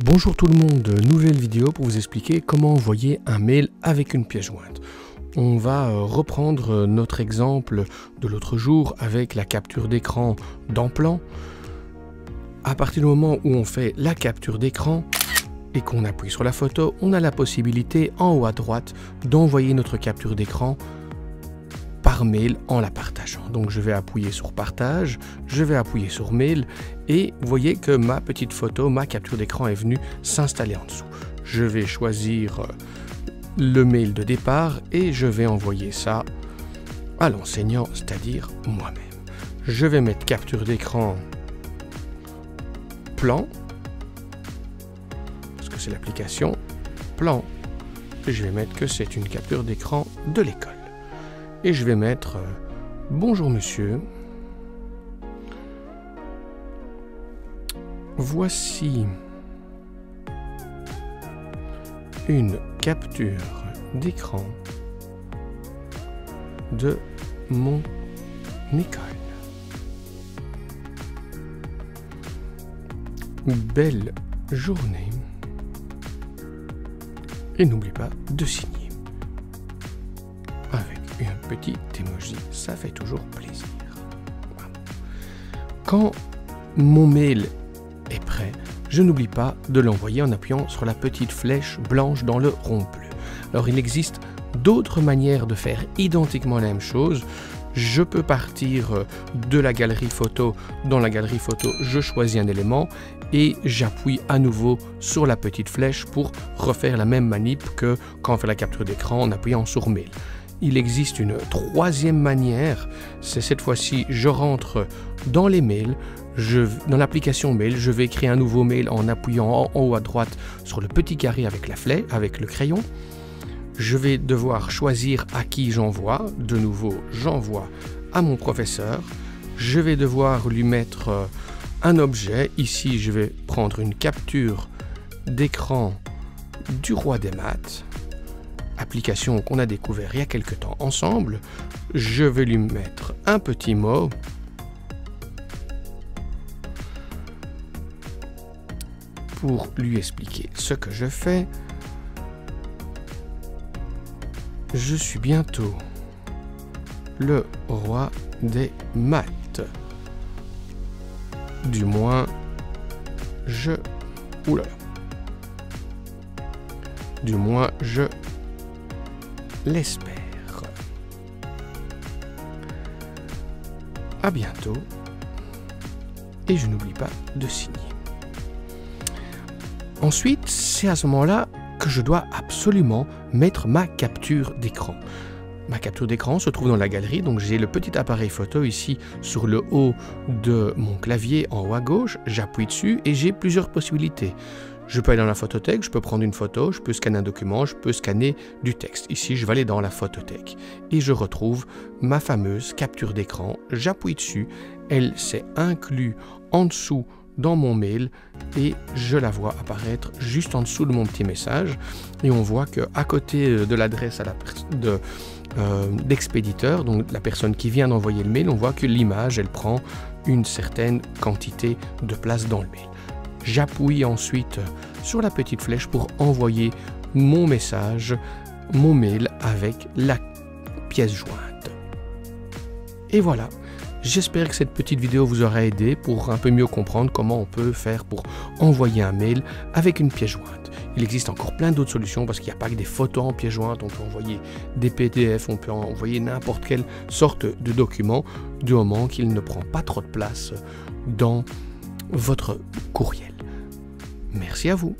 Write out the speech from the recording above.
Bonjour tout le monde, nouvelle vidéo pour vous expliquer comment envoyer un mail avec une pièce jointe. On va reprendre notre exemple de l'autre jour avec la capture d'écran dans Plan. À partir du moment où on fait la capture d'écran et qu'on appuie sur la photo, on a la possibilité en haut à droite d'envoyer notre capture d'écran par mail en la partageant. Donc je vais appuyer sur partage, je vais appuyer sur mail et vous voyez que ma petite photo, ma capture d'écran est venue s'installer en dessous. Je vais choisir le mail de départ et je vais envoyer ça à l'enseignant, c'est-à-dire moi-même. Je vais mettre capture d'écran Plan, parce que c'est l'application Plan, et je vais mettre que c'est une capture d'écran de l'école. Et je vais mettre bonjour monsieur, voici une capture d'écran de mon école. Belle journée et n'oublie pas de signer. Avec un petit emoji, ça fait toujours plaisir. Voilà. Quand mon mail est prêt, je n'oublie pas de l'envoyer en appuyant sur la petite flèche blanche dans le rond bleu. Alors il existe d'autres manières de faire identiquement la même chose. Je peux partir de la galerie photo. Dans la galerie photo, je choisis un élément et j'appuie à nouveau sur la petite flèche pour refaire la même manip que quand on fait la capture d'écran en appuyant sur mail. Il existe une troisième manière, c'est cette fois-ci, je rentre dans les mails, dans l'application mail, je vais écrire un nouveau mail en appuyant en haut à droite sur le petit carré avec la flèche, avec le crayon. Je vais devoir choisir à qui j'envoie. De nouveau, j'envoie à mon professeur. Je vais devoir lui mettre un objet. Ici, je vais prendre une capture d'écran du roi des maths. Application qu'on a découvert il y a quelque temps ensemble. Je vais lui mettre un petit mot. Pour lui expliquer ce que je fais. Je suis bientôt le roi des maths. Du moins, Du moins, je l'espère. À bientôt. Et je n'oublie pas de signer. Ensuite, c'est à ce moment-là que je dois absolument mettre ma capture d'écran. Ma capture d'écran se trouve dans la galerie, donc j'ai le petit appareil photo ici sur le haut de mon clavier en haut à gauche, j'appuie dessus et j'ai plusieurs possibilités. Je peux aller dans la photothèque, je peux prendre une photo, je peux scanner un document, je peux scanner du texte. Ici, je vais aller dans la photothèque et je retrouve ma fameuse capture d'écran. J'appuie dessus, elle s'est inclue en dessous dans mon mail et je la vois apparaître juste en dessous de mon petit message et on voit que à côté de l'adresse d'expéditeur, donc la personne qui vient d'envoyer le mail, on voit que l'image elle prend une certaine quantité de place dans le mail. J'appuie ensuite sur la petite flèche pour envoyer mon message, mon mail avec la pièce jointe. Et voilà. J'espère que cette petite vidéo vous aura aidé pour un peu mieux comprendre comment on peut faire pour envoyer un mail avec une pièce jointe. Il existe encore plein d'autres solutions parce qu'il n'y a pas que des photos en pièce jointe, on peut envoyer des PDF, on peut envoyer n'importe quelle sorte de document du moment qu'il ne prend pas trop de place dans votre courriel. Merci à vous.